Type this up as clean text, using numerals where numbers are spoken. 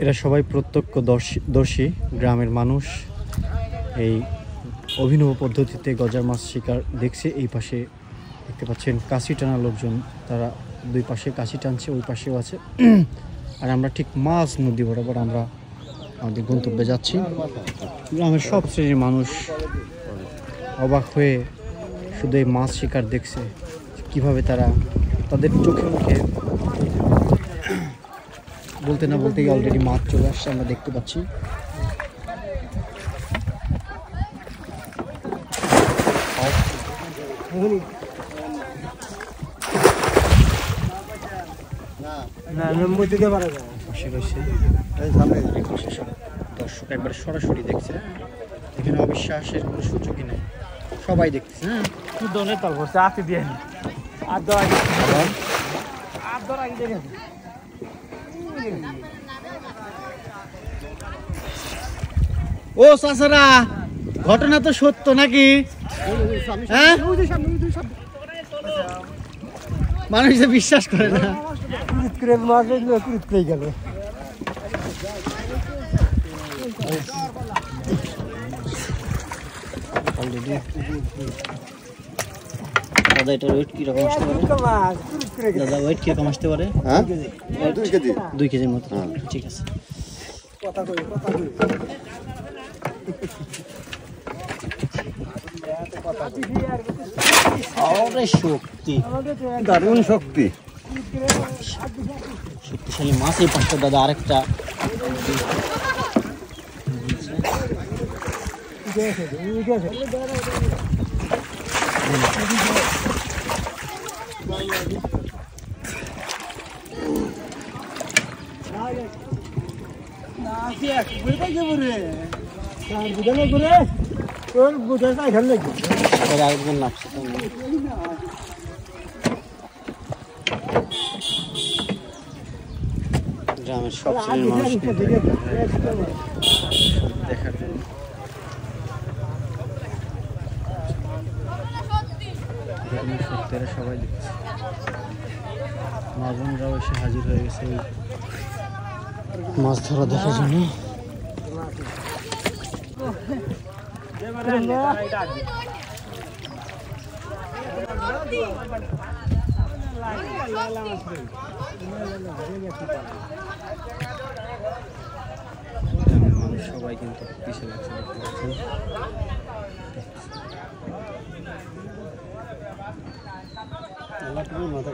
এরা সবাই প্রত্যক্ষদর্শী গ্রামের মানুষ। এই অভিনব পদ্ধতিতে গজার মাছ শিকার দেখছে। এই পাশে দেখতে পাচ্ছেন কাশি টানা লোকজন, তারা দুই পাশে কাশি টানছে, ওই পাশেও আছে। আর আমরা ঠিক মাছ নদী বরাবর আমরা আমাদের গন্তব্যে যাচ্ছি। গ্রামের সব শ্রেণীর মানুষ অবাক হয়ে শুধু এই মাছ শিকার দেখছে, কিভাবে তারা তাদের চোখে মুখে বলতে না বলতেই অলরেডি মাছ চলে আসছে, আমরা দেখতে পাচ্ছি। দর্শক একবার সরাসরি দেখছে, এখানে অবিশ্বাসের কোনো সুযোগই নেই, সবাই দেখছে। ও চাচারা, ঘটনা তো সত্য নাকি? হ্যাঁ, মানুষ যে বিশ্বাস করে না। গেল দাদা, এটার ওয়েট কিরকম আসতে পারে? দাদা, ওয়েট কিরকম আসতে পারে? 2 কেজির মতো। ঠিক আছে। শক্তি, দারুণ শক্তি, শক্তিশালী মাছ। এই পাশটা দাদা আরেকটা আরেকজন নামছে। গ্রামের সব শ্রেণীর মানুষ দেখার জন্য সত্যেরা সবাই দেখছে। মা বোনরাও এসে হাজির হয়ে গেছে মাছ ধরা দেখার জন্য। মানুষ সবাই কিন্তু পিছিয়ে লাগছে, দেখতে পাচ্ছেন। মাথা